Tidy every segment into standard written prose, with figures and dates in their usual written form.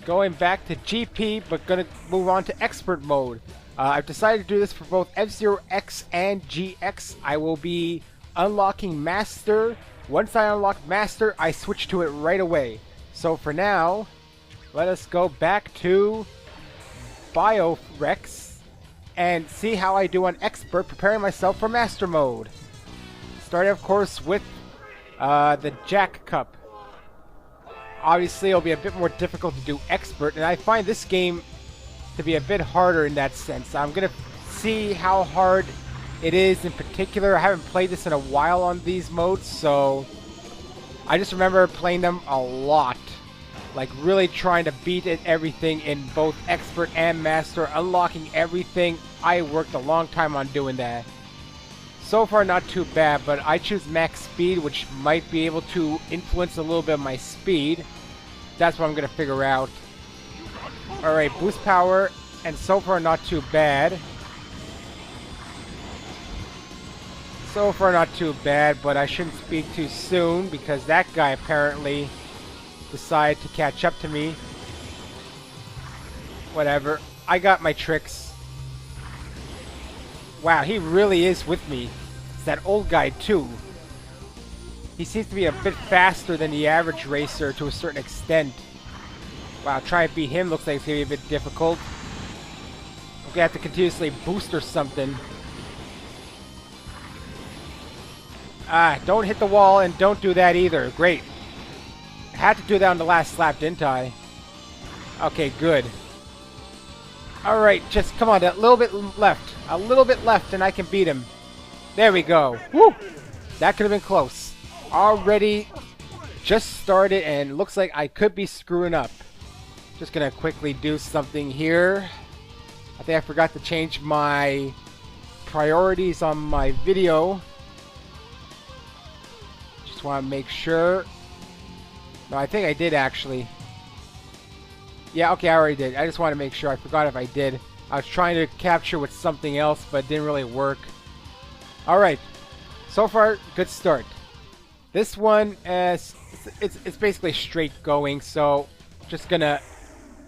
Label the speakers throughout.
Speaker 1: going back to GP, but gonna move on to expert mode. I've decided to do this for both F-Zero X and GX. I will be unlocking Master. Once I unlock Master, I switch to it right away. So for now, let us go back to Biorex and see how I do on expert, preparing myself for Master mode. Starting, of course, with the Jack Cup. Obviously, it'll be a bit more difficult to do expert, and I find this game to be a bit harder in that sense. I'm going to see how hard it is in particular. I haven't played this in a while on these modes, so I just remember playing them a lot. Like really trying to beat everything in both expert and master, unlocking everything. I worked a long time on doing that. So far not too bad, but I choose max speed, which might be able to influence a little bit of my speed. That's what I'm going to figure out. Alright, boost power, and so far not too bad. So far not too bad, but I shouldn't speak too soon because that guy apparently decided to catch up to me. Whatever, I got my tricks. Wow, he really is with me. It's that old guy too. He seems to be a bit faster than the average racer to a certain extent. Wow, try and beat him looks like it's going to be a bit difficult. I'm going to have to continuously boost or something. Ah, don't hit the wall and don't do that either. Great. I had to do that on the last lap, didn't I? Okay, good. Alright, just come on, that little bit left. A little bit left and I can beat him. There we go. Woo! That could have been close. Already just started and looks like I could be screwing up. Just gonna quickly do something here. I think I forgot to change my priorities on my video. Just want to make sure. No, I think I did actually. Yeah, okay, I already did. I just want to make sure. I forgot if I did. I was trying to capture with something else, but it didn't really work. Alright. So far, good start. This one, it's basically straight going, so just gonna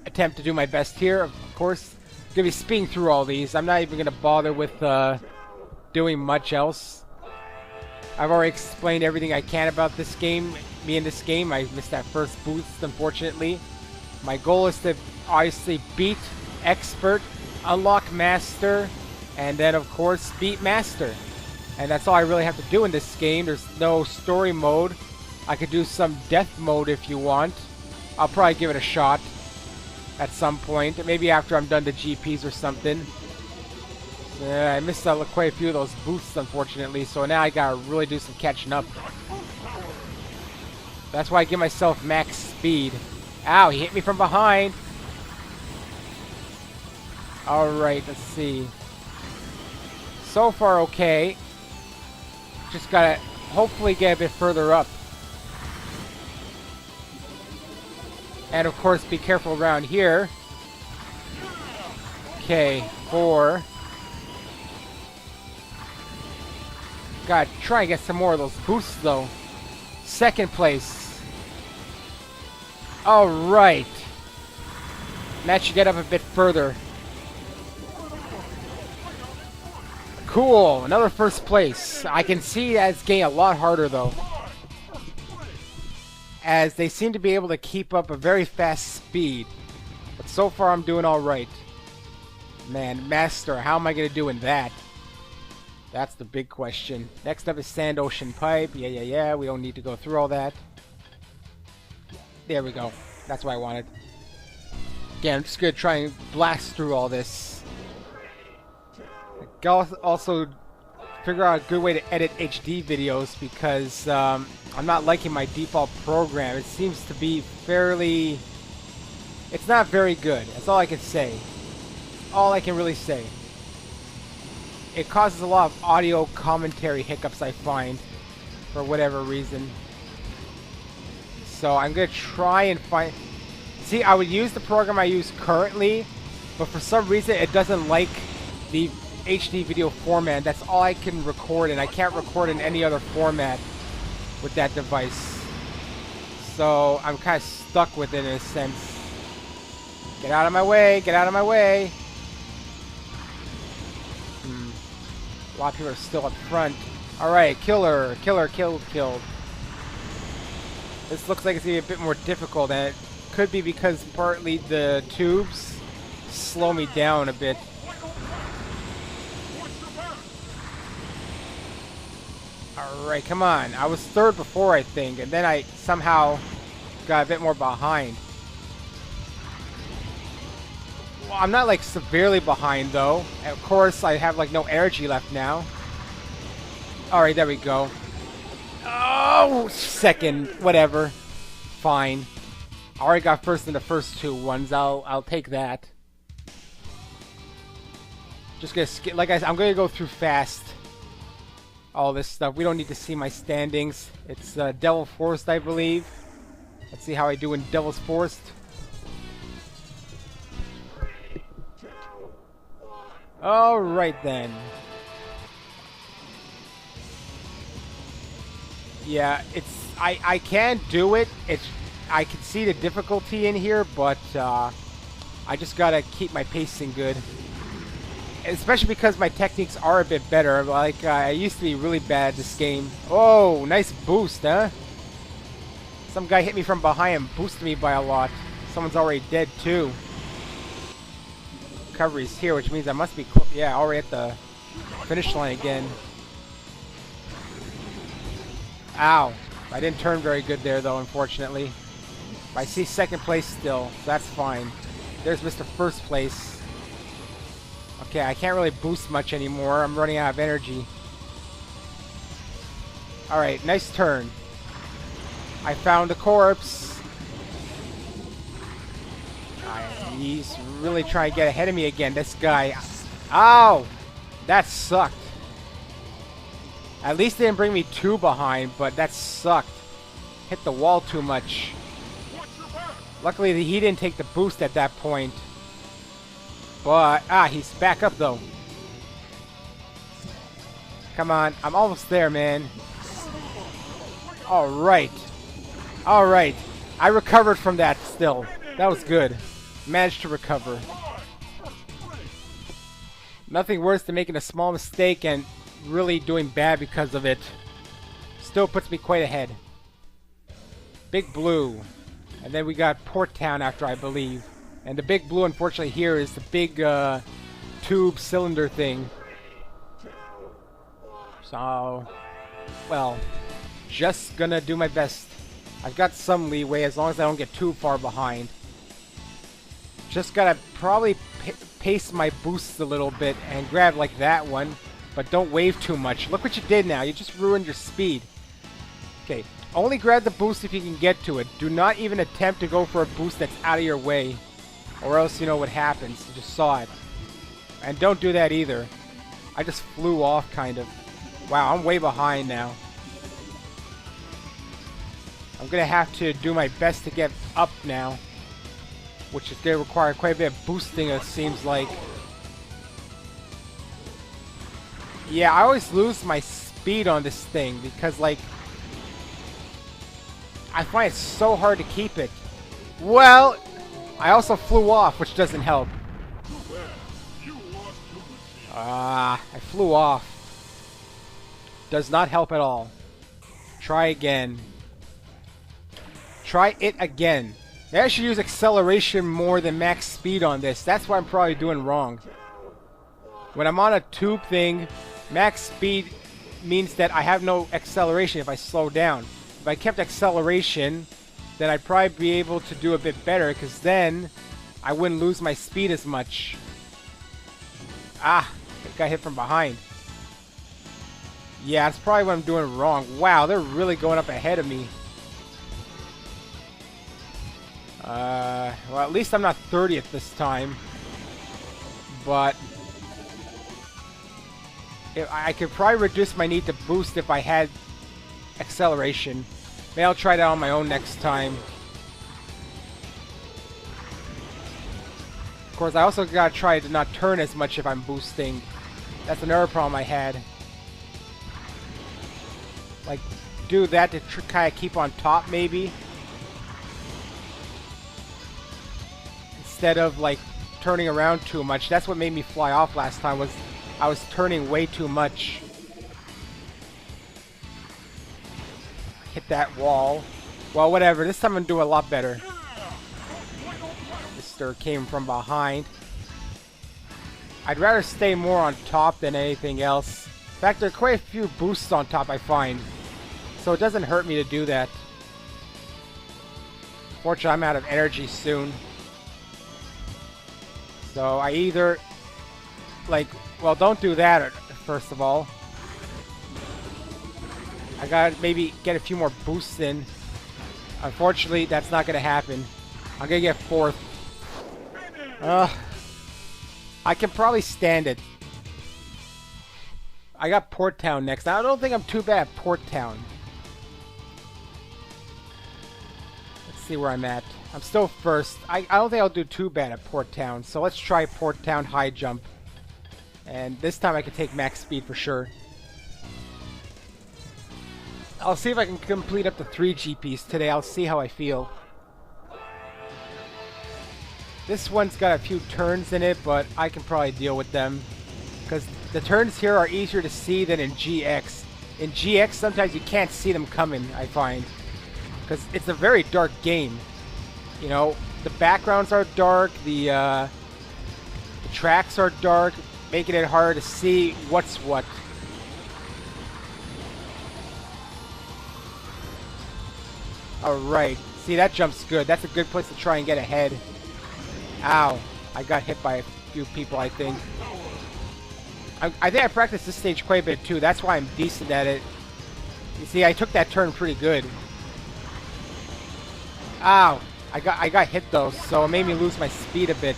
Speaker 1: attempt to do my best here. Of course, gonna be speeding through all these. I'm not even gonna bother with doing much else. I've already explained everything I can about this game. Me in this game, I missed that first boost, unfortunately. My goal is to obviously beat expert, unlock master, and then of course beat master. And that's all I really have to do in this game. There's no story mode. I could do some death mode if you want. I'll probably give it a shot at some point. Maybe after I'm done the GPs or something. Yeah, I missed out quite a few of those boosts, unfortunately. So now I gotta really do some catching up. That's why I give myself max speed. Ow, he hit me from behind. Alright, let's see. So far, okay. Just gotta hopefully get a bit further up. And of course, be careful around here. Okay, 4. Gotta try and get some more of those boosts though. Second place. Alright. That should get up a bit further. Cool, another first place. I can see that it's getting a lot harder though, as they seem to be able to keep up a very fast speed. But so far I'm doing alright. Man, master, how am I going to do in that? That's the big question. Next up is Sand Ocean Pipe. Yeah, we don't need to go through all that. There we go. That's what I wanted. Again, I'm just going to try and blast through all this. Also figure out a good way to edit HD videos because I'm not liking my default program. It seems to be fairly... It's not very good. That's all I can say. All I can really say. It causes a lot of audio commentary hiccups, I find, for whatever reason. So I'm going to try and find... See, I would use the program I use currently, but for some reason it doesn't like the HD video format. That's all I can record, and I can't record in any other format with that device. So I'm kind of stuck with it in a sense. Get out of my way! Get out of my way! A lot of people are still up front. Alright, killer. Killer, killed. This looks like it's going to be a bit more difficult, and it could be because partly the tubes slow me down a bit. Alright, come on. I was third before, I think, and then I somehow got a bit more behind. Well, I'm not, like, severely behind, though. And of course, I have, like, no energy left now. Alright, there we go. Oh, second. Whatever. Fine. I already got first in the first two ones. I'll take that. Just gonna skip. Like I said, I'm gonna go through fast. All this stuff. We don't need to see my standings. It's Devil Forest, I believe. Let's see how I do in Devil's Forest. Alright then. Yeah, it's I can do it. I can see the difficulty in here, but I just gotta keep my pacing good. Especially because my techniques are a bit better. Like, I used to be really bad at this game. Oh, nice boost, huh? Some guy hit me from behind and boosted me by a lot. Someone's already dead, too. Recovery's here, which means I must be, yeah, already at the finish line again. Ow. I didn't turn very good there, though, unfortunately. But I see second place still, so that's fine. There's Mr. First Place. Okay, I can't really boost much anymore. I'm running out of energy. Alright, nice turn. I found a corpse. He's really trying to get ahead of me again, this guy. Ow! That sucked. At least they didn't bring me two behind, but that sucked. Hit the wall too much. Luckily, he didn't take the boost at that point. But, he's back up, though. Come on, I'm almost there, man. Alright. Alright. I recovered from that still. That was good. Managed to recover. Nothing worse than making a small mistake and really doing bad because of it. Still puts me quite ahead. Big Blue. And then we got Port Town after, I believe. And the Big Blue, unfortunately, here is the big tube cylinder thing. So, well, just gonna do my best. I've got some leeway as long as I don't get too far behind. Just gotta probably pace my boosts a little bit and grab like that one, but don't wave too much. Look what you did now. You just ruined your speed. Okay, only grab the boost if you can get to it. Do not even attempt to go for a boost that's out of your way, or else you know what happens. You just saw it. And don't do that either. I just flew off, kind of. Wow, I'm way behind now. I'm gonna have to do my best to get up now, which is gonna require quite a bit of boosting, it seems like. Yeah, I always lose my speed on this thing because, like, I find it so hard to keep it. Well, I also flew off, which doesn't help. I flew off. Does not help at all. Try again. Try it again. Maybe I should use acceleration more than max speed on this. That's what I'm probably doing wrong. When I'm on a tube thing, max speed means that I have no acceleration if I slow down. If I kept acceleration, then I'd probably be able to do a bit better, because then I wouldn't lose my speed as much. I got hit from behind. Yeah, that's probably what I'm doing wrong. Wow, they're really going up ahead of me. Well, at least I'm not 30th this time. But I could probably reduce my need to boost if I had acceleration. Maybe I'll try that on my own next time. Of course, I also gotta try to not turn as much if I'm boosting. That's another problem I had. Like, do that to kind of keep on top, maybe. instead of like turning around too much. That's what made me fly off last time, was I was turning way too much. Hit that wall. Well, whatever. This time I'm doing a lot better. Mister came from behind. I'd rather stay more on top than anything else. In fact, there are quite a few boosts on top, I find. So it doesn't hurt me to do that. Fortunately, I'm out of energy soon. So I either, like, well, don't do that, first of all. I gotta maybe get a few more boosts in. Unfortunately, that's not gonna happen. I'm gonna get 4th. I can probably stand it. I got Port Town next. I don't think I'm too bad at Port Town. Let's see where I'm at. I'm still 1st. I don't think I'll do too bad at Port Town. So let's try Port Town high jump. And this time I can take max speed for sure. I'll see if I can complete up to 3 GPs today. I'll see how I feel. This one's got a few turns in it, but I can probably deal with them. Because the turns here are easier to see than in GX. In GX, sometimes you can't see them coming, I find. Because it's a very dark game. You know, the backgrounds are dark, the tracks are dark, making it hard to see what's what. Alright, see, that jump's good. That's a good place to try and get ahead. Ow, I got hit by a few people, I think. I think I practiced this stage quite a bit too. That's why I'm decent at it. You see, I took that turn pretty good. Ow, I got hit though, so it made me lose my speed a bit.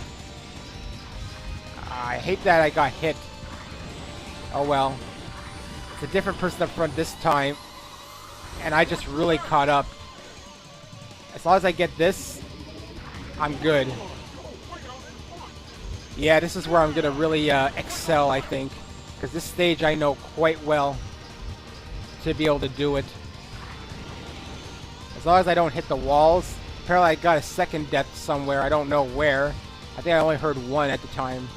Speaker 1: I hate that I got hit. Oh well. It's a different person up front this time. And I just really caught up. As long as I get this, I'm good. Yeah, this is where I'm going to really excel, I think. Because this stage I know quite well to be able to do it. As long as I don't hit the walls. Apparently I got a second death somewhere. I don't know where. I think I only heard one at the time.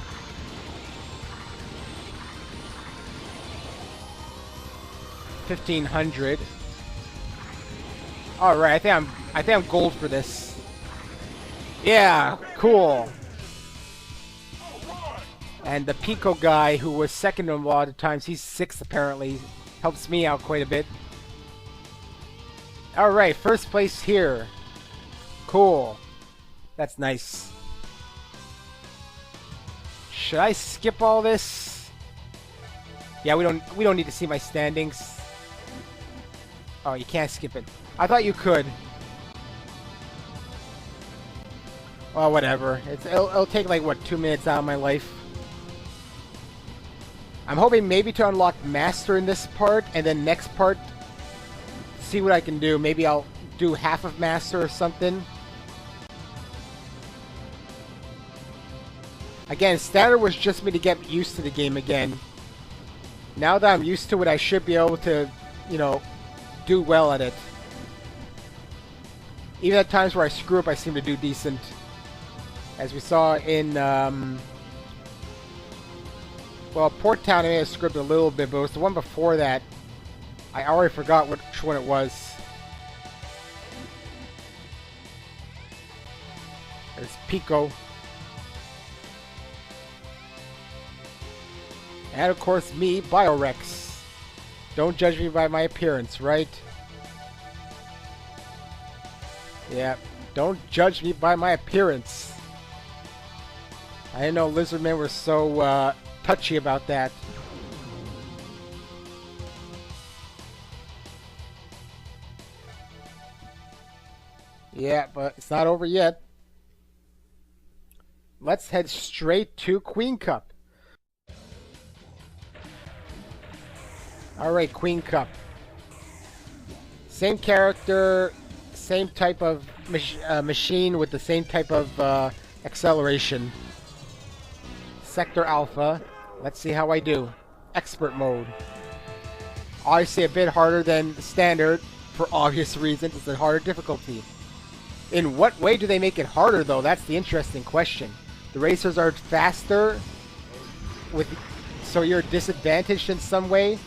Speaker 1: $1,500. Alright, I think I'm gold for this. Yeah, cool. And the Pico guy, who was second in a lot of times, he's 6th apparently. Helps me out quite a bit. Alright, first place here. Cool. That's nice. Should I skip all this? Yeah, we don't need to see my standings. Oh, you can't skip it. I thought you could. Well, whatever. It'll take like, what, 2 minutes out of my life. I'm hoping maybe to unlock Master in this part, and then next part, see what I can do. Maybe I'll do half of Master or something. Again, Standard was just me to get used to the game again. Now that I'm used to it, I should be able to, you know, do well at it. Even at times where I screw up, I seem to do decent. As we saw in, well, Port Town, I may have screwed up a little bit, but it was the one before that. I already forgot which one it was. There's Pico. And of course me, Biorex. Don't judge me by my appearance, right? Yeah, don't judge me by my appearance. I didn't know Lizardmen were so touchy about that. Yeah, but it's not over yet. Let's head straight to Queen Cup. Alright, Queen Cup. Same character, same type of machine with the same type of acceleration. Sector Alpha. Let's see how I do. Expert mode. Obviously a bit harder than standard for obvious reasons. It's a harder difficulty. In what way do they make it harder, though? That's the interesting question. The racers are faster, so you're disadvantaged in some way?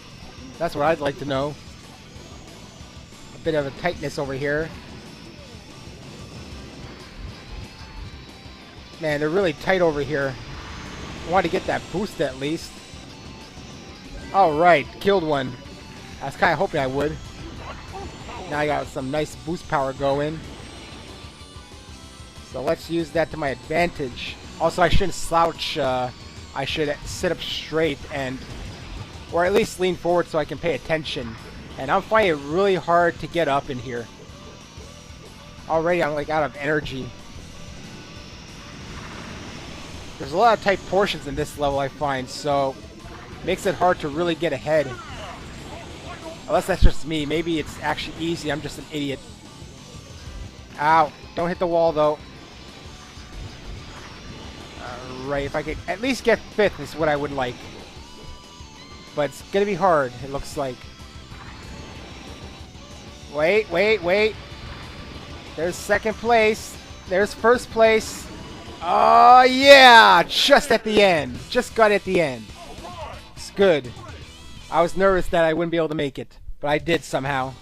Speaker 1: That's what I'd like to know. A bit of a tightness over here. Man, they're really tight over here. I want to get that boost at least. Alright, killed one. I was kind of hoping I would. Now I got some nice boost power going. So let's use that to my advantage. Also, I shouldn't slouch. I should sit up straight or at least lean forward so I can pay attention. And I'm finding it really hard to get up in here. Already I'm like out of energy. There's a lot of tight portions in this level, I find, so makes it hard to really get ahead. Unless that's just me. Maybe it's actually easy. I'm just an idiot. Ow. Don't hit the wall, though. Alright, if I could at least get 5th is what I would like. But it's gonna be hard, it looks like. Wait, wait, wait. There's 2nd place. There's 1st place. Oh, yeah! Just at the end. Just got at the end. It's good. I was nervous that I wouldn't be able to make it, but I did somehow.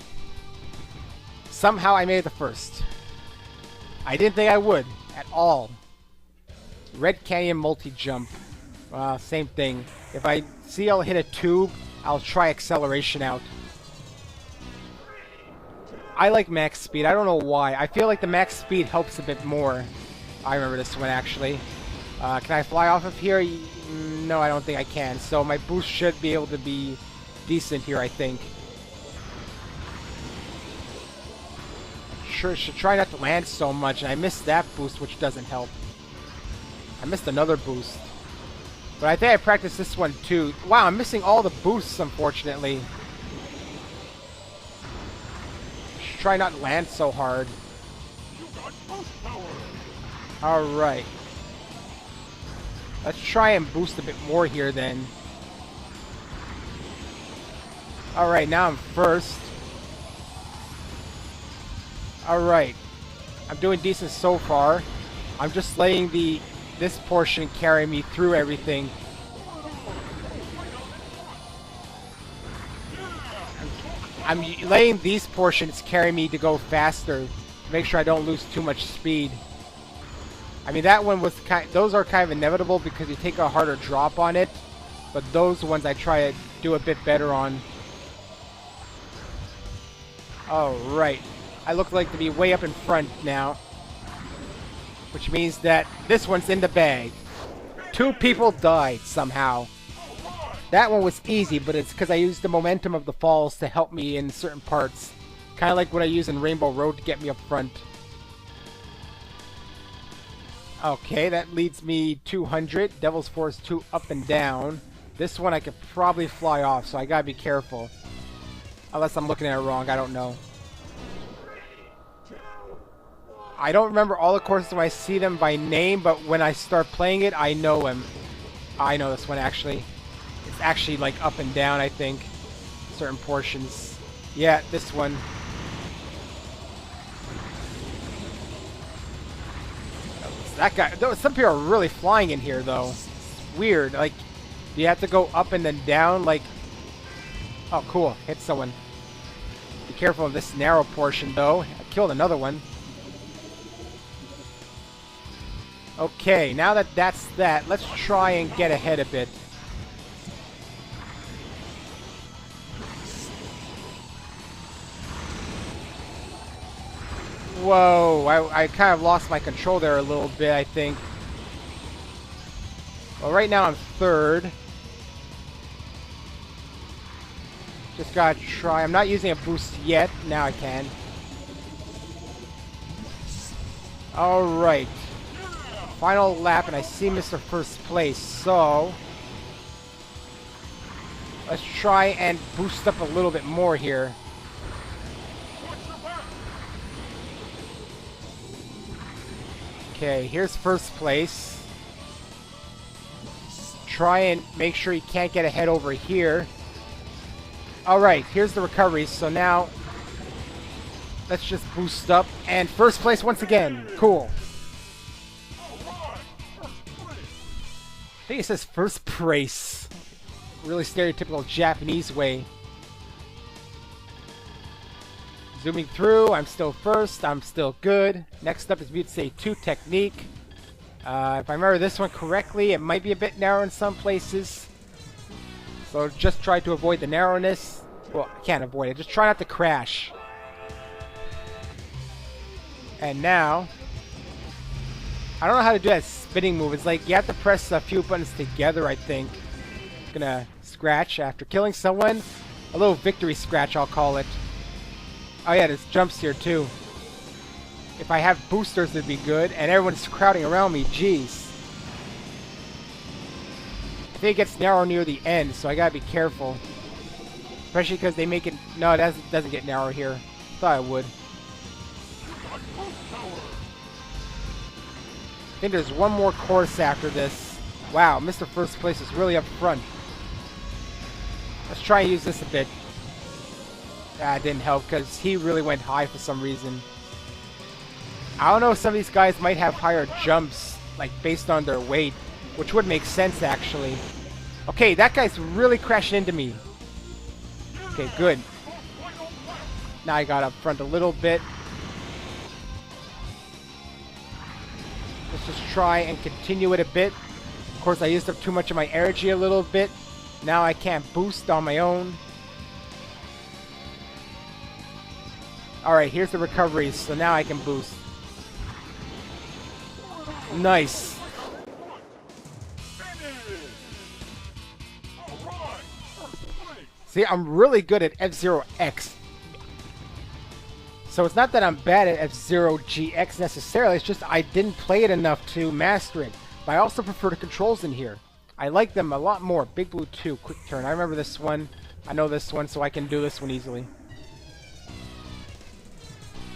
Speaker 1: Somehow I made it the 1st. I didn't think I would at all. Red Canyon multi-jump. Same thing. If I see I'll hit a tube, I'll try acceleration out. I like max speed. I don't know why. I feel like the max speed helps a bit more. I remember this one actually. Can I fly off of here? No, I don't think I can. So my boost should be able to be decent here, I think. Sure, should try not to land so much. And I missed that boost, which doesn't help. I missed another boost. But I think I practiced this one too. Wow, I'm missing all the boosts, unfortunately. Should try not to land so hard. Alright. Let's try and boost a bit more here then. Alright, now I'm 1st. Alright. I'm doing decent so far. I'm just letting this portion carry me through everything. I'm letting these portions carry me to go faster. To make sure I don't lose too much speed. I mean, that one was those are kind of inevitable because you take a harder drop on it, but those ones I try to do a bit better on. Oh, right. I look like to be way up in front now, which means that this one's in the bag. 2 people died somehow. That one was easy, but it's because I used the momentum of the falls to help me in certain parts. Kind of like what I use in Rainbow Road to get me up front. Okay, that leads me 200. Devil's Force 2 up and down. This one I could probably fly off, so I gotta be careful. Unless I'm looking at it wrong, I don't know. I don't remember all the courses when I see them by name, but when I start playing it, I know them. I know this one actually. It's actually like up and down, I think. Certain portions. Yeah, this one. That guy, some people are really flying in here though. It's weird, like, do you have to go up and then down, like, oh cool, hit someone. Be careful of this narrow portion though. I killed another one. Okay, now that that's that, let's try and get ahead a bit. Whoa, I kind of lost my control there a little bit, I think. Well, right now I'm 3rd. Just gotta try. I'm not using a boost yet. Now I can. Alright. Final lap, and I see Mr. First Place, so let's try and boost up a little bit more here. Okay, here's 1st place. Try and make sure you can't get ahead over here. Alright, here's the recovery. So now Let's just boost up. And first place once again. Cool. I think it says first place. Really stereotypical Japanese way. Zooming through, I'm still first, I'm still good. Next up is Mute Say 2 technique. If I remember this one correctly, it might be a bit narrow in some places. So just try to avoid the narrowness. Well, I can't avoid it, just try not to crash. And now, I don't know how to do that spinning move. It's like you have to press a few buttons together, I think. Gonna scratch after killing someone. A little victory scratch, I'll call it. Oh yeah, there's jumps here too. If I have boosters, it'd be good. And everyone's crowding around me. Jeez. I think it gets narrow near the end, so I gotta be careful. Especially because they make it... No, it doesn't get narrow here. Thought it would. I think there's one more course after this. Wow, Mr. First Place is really up front. Let's try and use this a bit. That didn't help because he really went high for some reason. I don't know if some of these guys might have higher jumps, like based on their weight, which would make sense actually. Okay, that guy's really crashing into me. Okay, good. Now I got up front a little bit. Let's just try and continue it a bit. Of course, I used up too much of my energy a little bit. Now I can't boost on my own. Alright, here's the recoveries, so now I can boost. Nice. See, I'm really good at F-Zero X. So it's not that I'm bad at F-Zero GX necessarily, it's just I didn't play it enough to master it. But I also prefer the controls in here. I like them a lot more. Big Blue 2, quick turn. I remember this one. I know this one, so I can do this one easily.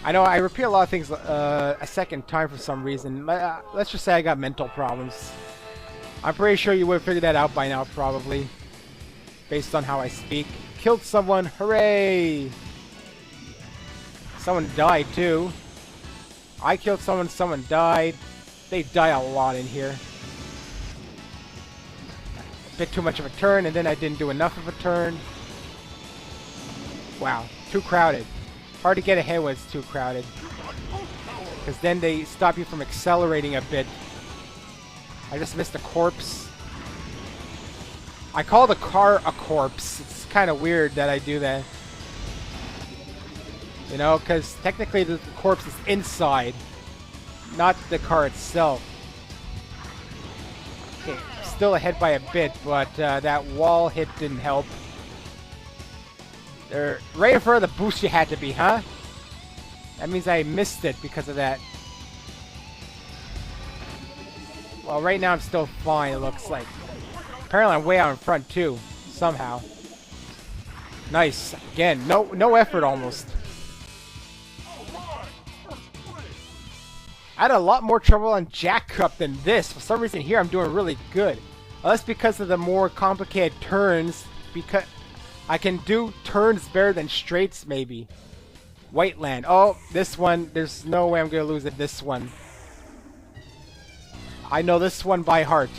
Speaker 1: I know I repeat a lot of things a second time for some reason. Let's just say I got mental problems. I'm pretty sure you would have figured that out by now, probably. Based on how I speak. Killed someone, hooray! Someone died too. I killed someone, someone died. They die a lot in here. A bit too much of a turn, and then I didn't do enough of a turn. Wow, too crowded. Hard to get ahead when it's too crowded. Because then they stop you from accelerating a bit. I just missed a corpse. I call the car a corpse. It's kind of weird that I do that. You know, because technically the corpse is inside, not the car itself. Okay, still ahead by a bit, but that wall hit didn't help. They're right in front of the boost you had to be, huh? That means I missed it because of that. Well, right now I'm still fine, it looks like. Apparently I'm way out in front too, somehow. Nice. Again, no effort almost. I had a lot more trouble on Jack Cup than this. For some reason here I'm doing really good. That's because of the more complicated turns. Because I can do turns better than straights maybe. White Land. Oh, this one. There's no way I'm going to lose at this one. I know this one by heart.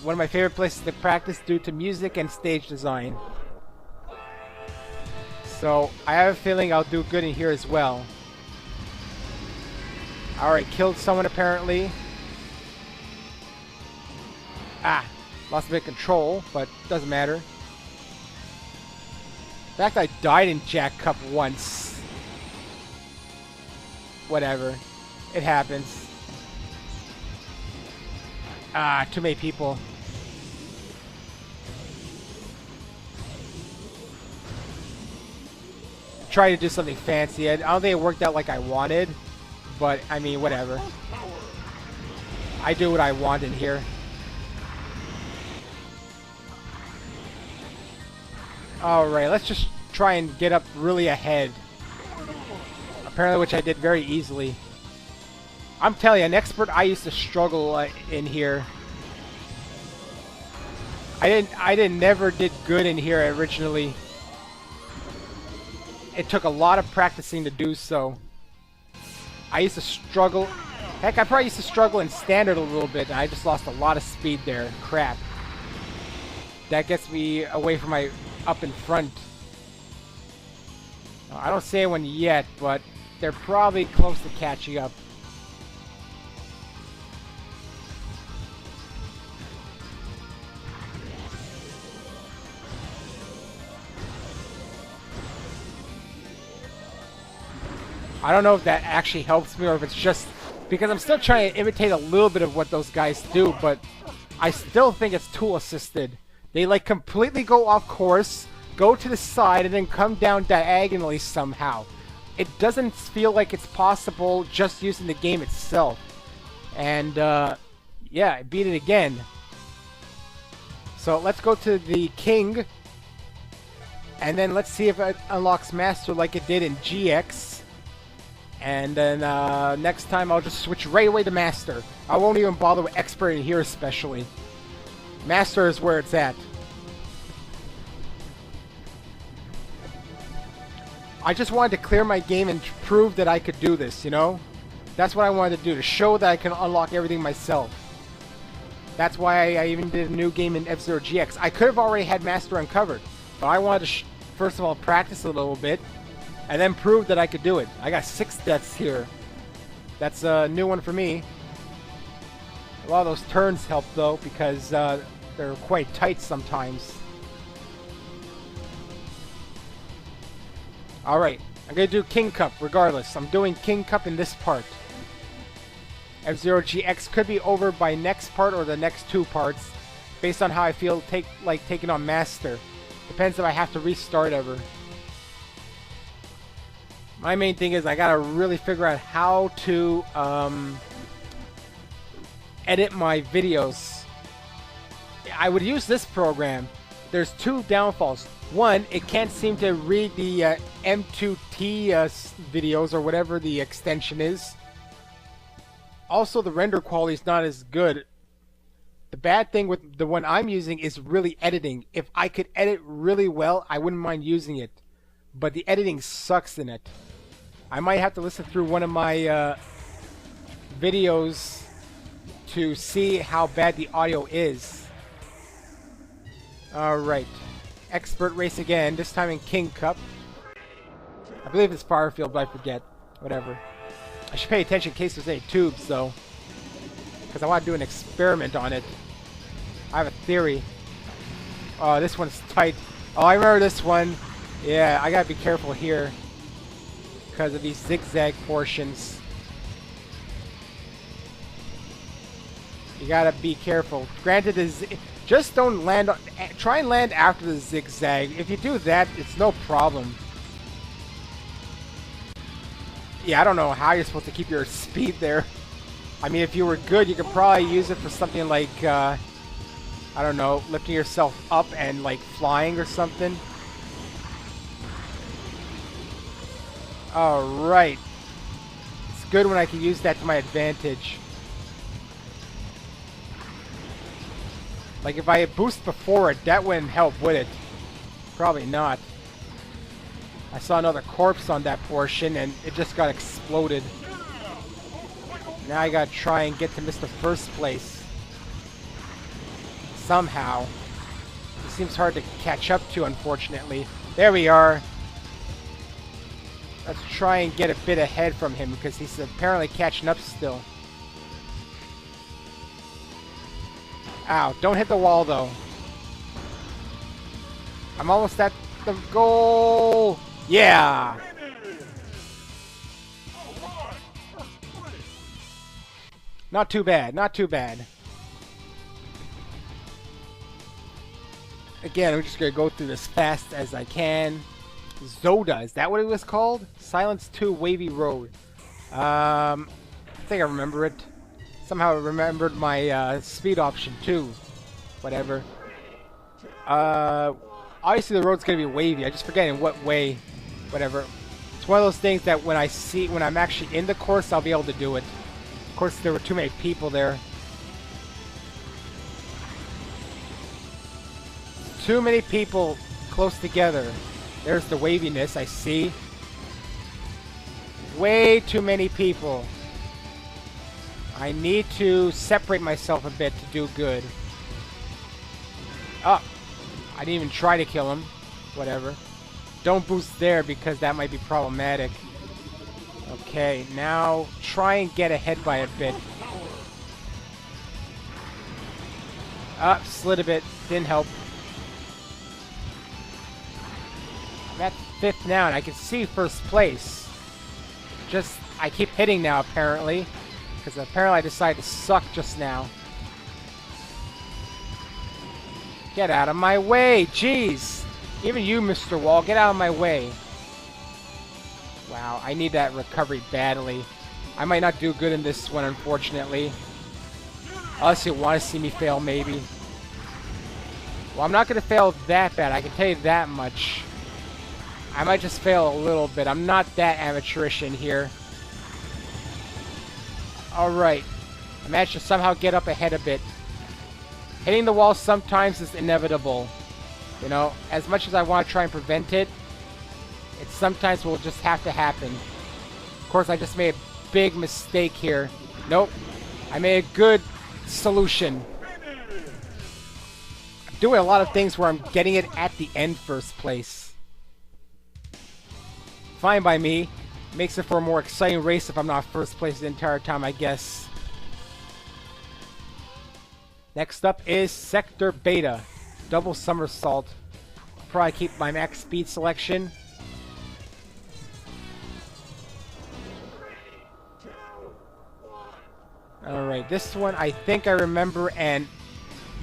Speaker 1: One of my favorite places to practice due to music and stage design. So I have a feeling I'll do good in here as well. Alright, killed someone apparently. Ah, lost a bit of control, but doesn't matter. In fact, I died in Jack Cup once. Whatever. It happens. Ah, too many people. Try to do something fancy. I don't think it worked out like I wanted. But, I mean, whatever. I do what I want in here. Alright, let's just try and get up really ahead. Apparently, which I did very easily. I'm telling you, an expert, I used to struggle in here. I never did good in here originally. It took a lot of practicing to do so. I used to struggle. Heck, I probably used to struggle in standard a little bit, and I just lost a lot of speed there. Crap. That gets me away from my up in front. I don't see anyone yet, but they're probably close to catching up. I don't know if that actually helps me or if it's just because I'm still trying to imitate a little bit of what those guys do, but I still think it's tool assisted. They like completely go off course, go to the side, and then come down diagonally somehow. It doesn't feel like it's possible just using the game itself. And yeah, I beat it again. So let's go to the King, and then let's see if it unlocks Master like it did in GX. And then next time I'll just switch right away to Master. I won't even bother with Expert in here especially. Master is where it's at. I just wanted to clear my game and prove that I could do this, you know? That's what I wanted to do, to show that I can unlock everything myself. That's why I even did a new game in F-Zero GX. I could have already had Master uncovered, but I wanted to first of all practice a little bit, and then prove that I could do it. I got 6 deaths here. That's a new one for me. A lot of those turns help though, because they're quite tight sometimes. Alright, I'm going to do King Cup regardless. I'm doing King Cup in this part. F-Zero GX could be over by next part or the next 2 parts, based on how I feel like taking on Master. Depends if I have to restart ever. My main thing is I gotta really figure out how to edit my videos. I would use this program. There's 2 downfalls. One, it can't seem to read the M2T videos or whatever the extension is. Also, the render quality is not as good. The bad thing with the one I'm using is really editing. If I could edit really well, I wouldn't mind using it. But the editing sucks in it. I might have to listen through one of my videos to see how bad the audio is. Alright. Expert race again, this time in King Cup. I believe it's Firefield, but I forget. Whatever. I should pay attention in case there's any tubes, though. Because I want to do an experiment on it. I have a theory. Oh, this one's tight. Oh, I remember this one. Yeah, I gotta be careful here. Because of these zigzag portions. You gotta be careful. Granted, just don't land on... Try and land after the zigzag. If you do that, it's no problem. Yeah, I don't know how you're supposed to keep your speed there. I mean, if you were good, you could probably use it for something like, I don't know, lifting yourself up and, like, flying or something. Alright. It's good when I can use that to my advantage. Like, if I had boost before it, that wouldn't help, would it? Probably not. I saw another corpse on that portion, and it just got exploded. Now I gotta try and get to Mr. First Place. Somehow. It seems hard to catch up to, unfortunately. There we are. Let's try and get a bit ahead from him, because he's apparently catching up still. Ow, don't hit the wall, though. I'm almost at the goal! Yeah! Not too bad, not too bad. Again, I'm just gonna go through this fast as I can. Zoda, is that what it was called? Silence 2 Wavy Road. I think I remember it. Somehow I remembered my speed option too. Whatever. Obviously the road's gonna be wavy. I just forget in what way. Whatever. It's one of those things that when I'm actually in the course, I'll be able to do it. Of course, there were too many people there. Too many people close together. There's the waviness, I see. way too many people. I need to separate myself a bit to do good. Oh, I didn't even try to kill him. Whatever. Don't boost there because that might be problematic. Okay, now try and get ahead by a bit. Up, slid a bit. Didn't help. I'm at 5th now, and I can see 1st place. Just, I keep hitting now, apparently. Because apparently I decided to suck just now. Get out of my way! Jeez! Even you, Mr. Wall, get out of my way. Wow, I need that recovery badly. I might not do good in this one, unfortunately. Unless you want to see me fail, maybe. Well, I'm not going to fail that bad, I can tell you that much. I might just fail a little bit. I'm not that amateurish in here. Alright. I managed to somehow get up ahead a bit. Hitting the wall sometimes is inevitable. You know, as much as I want to try and prevent it, it sometimes will just have to happen. Of course, I just made a big mistake here. Nope. I made a good solution. I'm doing a lot of things where I'm getting it at the end 1st place. Fine by me. Makes it for a more exciting race if I'm not 1st place the entire time, I guess. Next up is Sector Beta. Double somersault. I'll probably keep my max speed selection. Alright, this one I think I remember, and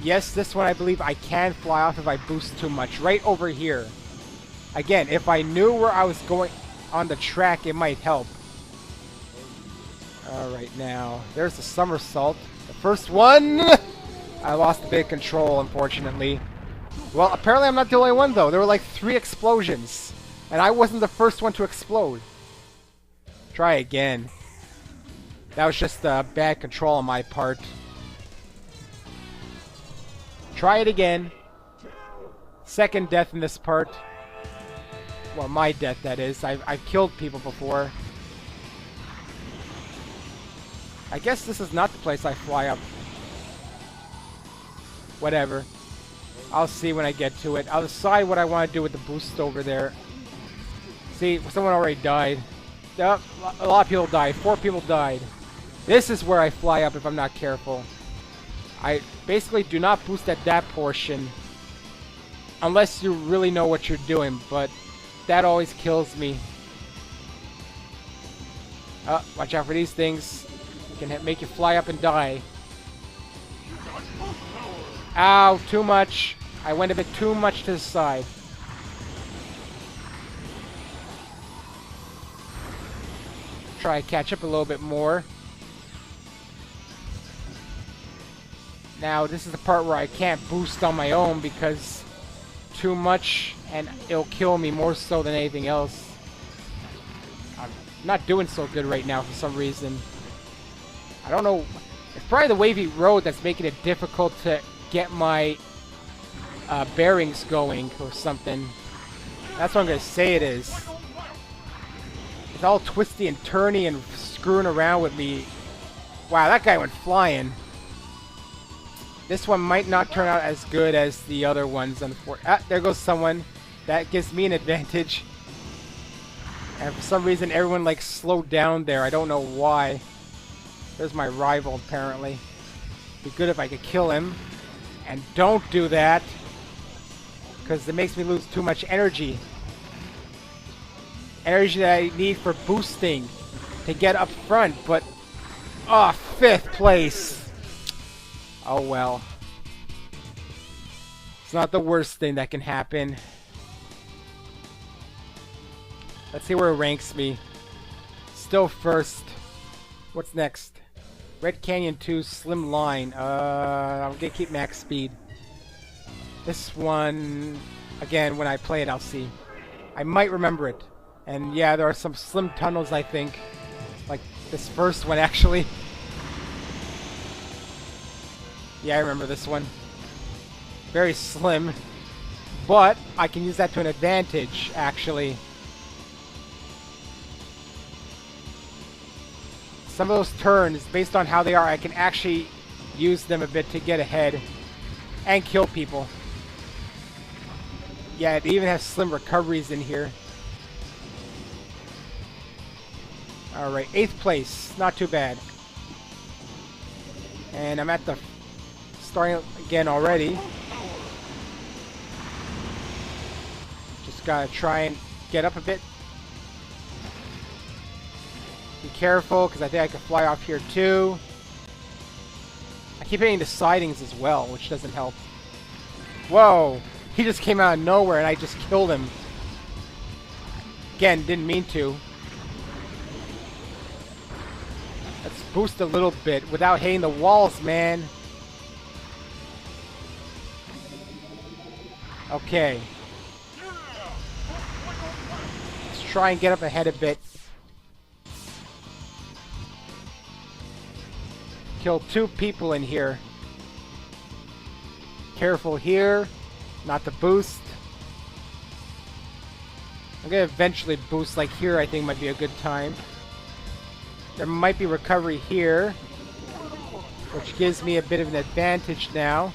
Speaker 1: yes, this one I believe I can fly off if I boost too much. Right over here. Again, if I knew where I was going on the track, it might help. Alright, now, there's the somersault. The first one! I lost a bit of control, unfortunately. Well, apparently I'm not the only one, though. There were like 3 explosions. And I wasn't the first one to explode. Try again. That was just bad control on my part. Try it again. 2nd death in this part. Well, my death, that is. I've killed people before. I guess this is not the place I fly up. Whatever. I'll see when I get to it. I'll decide what I want to do with the boost over there. See, someone already died. A lot of people died. 4 people died. This is where I fly up if I'm not careful. I basically do not boost at that portion. Unless you really know what you're doing, but that always kills me. Watch out for these things. Can make you fly up and die. Ow, too much. I went a bit too much to the side. Try to catch up a little bit more. Now, this is the part where I can't boost on my own because too much and it'll kill me more so than anything else. I'm not doing so good right now for some reason. I don't know. It's probably the wavy road that's making it difficult to get my bearings going or something. That's what I'm going to say it is. It's all twisty and turny and screwing around with me. Wow, that guy went flying. This one might not turn out as good as the other ones. There goes someone. That gives me an advantage. And for some reason, everyone like slowed down there. I don't know why. There's my rival, apparently. Be good if I could kill him. And don't do that. Because it makes me lose too much energy. Energy that I need for boosting. To get up front. But, oh, 5th place. Oh well. It's not the worst thing that can happen. Let's see where it ranks me. Still 1st. What's next? Red Canyon 2, Slim Line. I'm gonna keep max speed. This one, again, when I play it, I'll see. I might remember it. And yeah, there are some slim tunnels, I think. Like this first one, actually. Yeah, I remember this one. Very slim. But I can use that to an advantage, actually. some of those turns, based on how they are, I can actually use them a bit to get ahead and kill people. Yeah, it even has slim recoveries in here. Alright, 8th place. Not too bad. And I'm at the starting again already. Just gotta try and get up a bit. Be careful, because I think I can fly off here too. I keep hitting the sidings as well, which doesn't help. Whoa! He just came out of nowhere and I just killed him. Again, didn't mean to. Let's boost a little bit without hitting the walls, man. Okay. Let's try and get up ahead a bit. Kill 2 people in here. Careful here. Not to boost. I'm gonna eventually boost, like here I think might be a good time. There might be recovery here, which gives me a bit of an advantage now.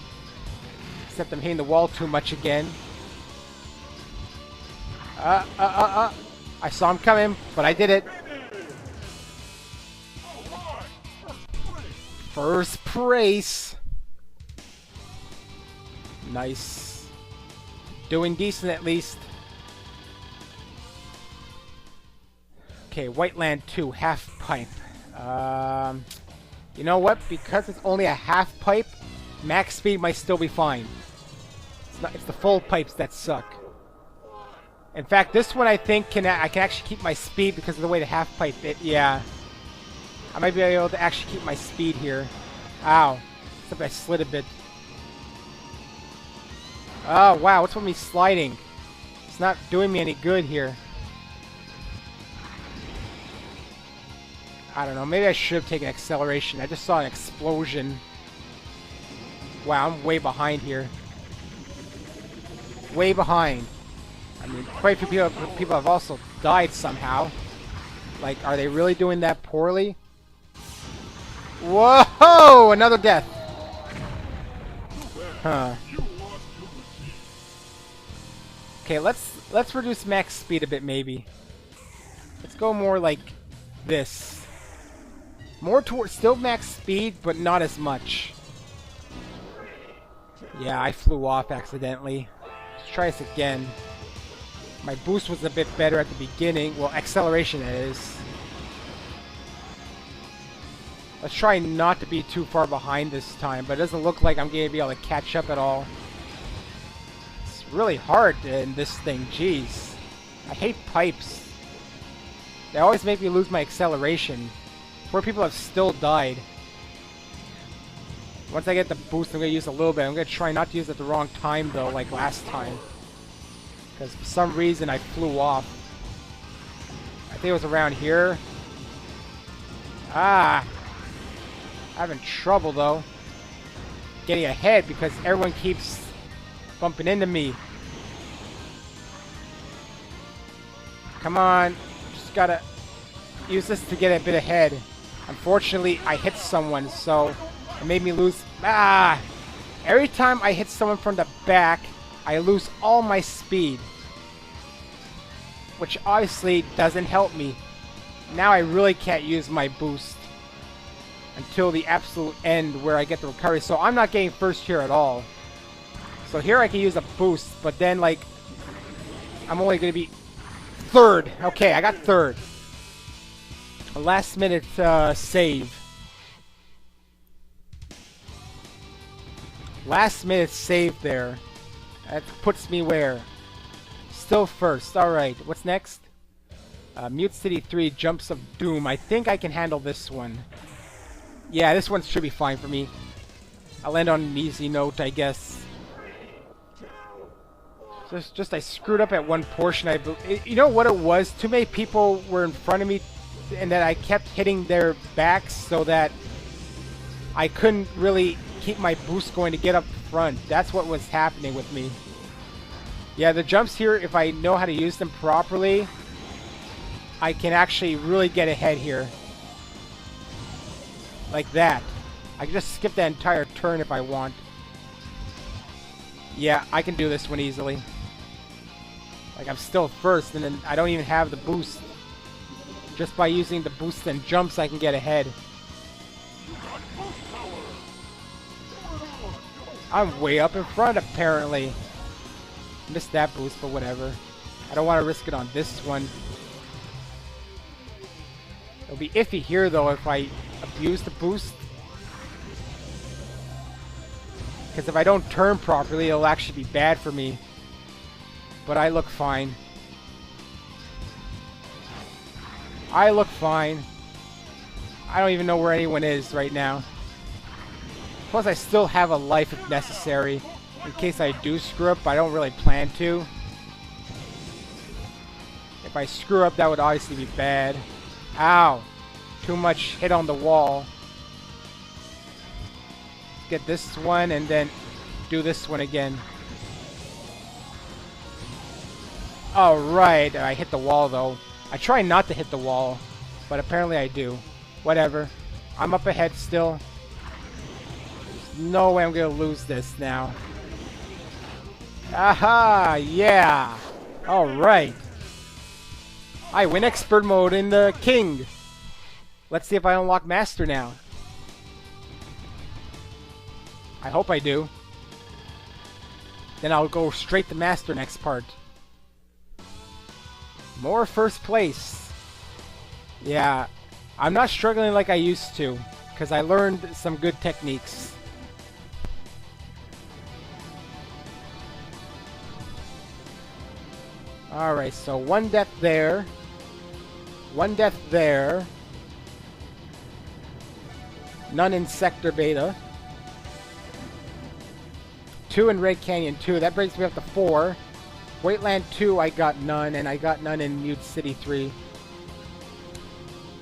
Speaker 1: Except I'm hitting the wall too much again. I saw him coming, but I did it. First place. Nice. Doing decent at least. Okay, White Land 2, half pipe. You know what? Because it's only a half pipe, max speed might still be fine. It's the full pipes that suck. In fact, this one I think I can actually keep my speed because of the way the half pipe it. Yeah, I might be able to actually keep my speed here. Ow! Except I slid a bit. Oh wow! What's with me sliding? It's not doing me any good here. I don't know. Maybe I should have taken acceleration. I just saw an explosion. Wow, I'm way behind here. Way behind. I mean, quite a few people have also died somehow. Like, are they really doing that poorly? Whoa! Another death. Huh. Okay, let's reduce max speed a bit, maybe. Let's go more like this. More towards still max speed, but not as much. Yeah, I flew off accidentally. Let's try this again. My boost was a bit better at the beginning. Well, acceleration that is. Let's try not to be too far behind this time, but it doesn't look like I'm going to be able to catch up at all. It's really hard in this thing, jeez. I hate pipes. They always make me lose my acceleration. Poor people have still died. Once I get the boost, I'm going to use a little bit. I'm going to try not to use it at the wrong time, though, like last time. Because for some reason, I flew off. I think it was around here. Ah! Having trouble, though. Getting ahead because everyone keeps bumping into me. Come on. Just gotta use this to get a bit ahead. Unfortunately, I hit someone, so it made me lose. Ah! Every time I hit someone from the back, I lose all my speed. Which obviously doesn't help me. Now I really can't use my boost until the absolute end where I get the recovery. So I'm not getting first here at all. So here I can use a boost, but then like I'm only going to be third. Okay, I got third. A last minute save. Last minute save there. That puts me where? Still first. Alright, what's next? Mute City 3, Jumps of Doom. I think I can handle this one. Yeah, this one should be fine for me. I'll end on an easy note, I guess. Just I screwed up at one portion. You know what it was? Too many people were in front of me, and that I kept hitting their backs so that I couldn't really keep my boost going to get up front. That's what was happening with me. Yeah, the jumps here, if I know how to use them properly, I can actually really get ahead here. Like that. I can just skip that entire turn if I want. Yeah, I can do this one easily. Like, I'm still first, and then I don't even have the boost. Just by using the boost and jumps, I can get ahead. I'm way up in front, apparently. Missed that boost, but whatever. I don't want to risk it on this one. It'll be iffy here, though, if I abuse the boost. Because if I don't turn properly, it'll actually be bad for me. But I look fine. I look fine. I don't even know where anyone is right now. Plus, I still have a life if necessary. In case I do screw up, I don't really plan to. If I screw up, that would obviously be bad. Ow! Too much hit on the wall. Get this one and then do this one again. Alright, I hit the wall though. I try not to hit the wall, but apparently I do. Whatever. I'm up ahead still. There's no way I'm gonna lose this now. Aha! Yeah! Alright. I win expert mode in the king. Let's see if I unlock master now. I hope I do. Then I'll go straight to master next part. More first place. Yeah, I'm not struggling like I used to, because I learned some good techniques. Alright, so one death there. One death there. None in Sector Beta. 2 in Red Canyon 2. That brings me up to 4. Wasteland 2, I got none, and I got none in Mute City 3.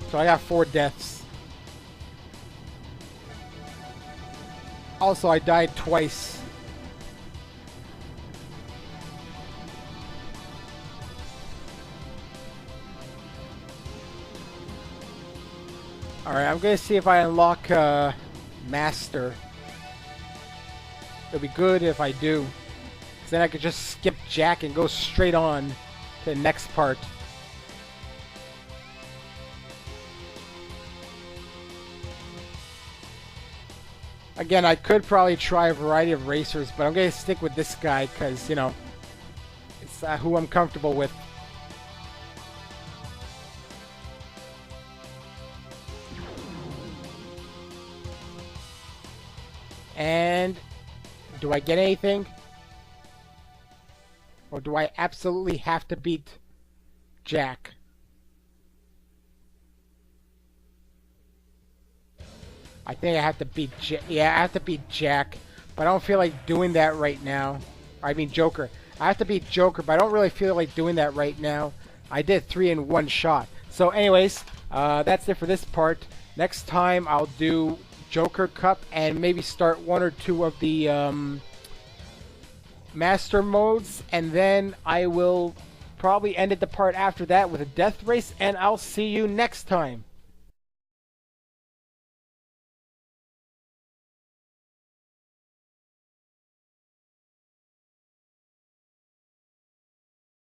Speaker 1: So I got 4 deaths. Also, I died twice. Alright, I'm gonna see if I unlock Master. It'll be good if I do. Because then I could just skip Jack and go straight on to the next part. Again, I could probably try a variety of racers, but I'm going to stick with this guy because, you know, it's who I'm comfortable with. And do I get anything? Or do I absolutely have to beat Jack? I think I have to beat I have to beat Jack, but I don't feel like doing that right now. I mean Joker. I have to beat Joker, but I don't really feel like doing that right now. I did 3 in one shot. So anyways, that's it for this part. Next time I'll do Joker Cup and maybe start 1 or 2 of the master modes, and then I will probably end it the part after that with a death race, and I'll see you next time.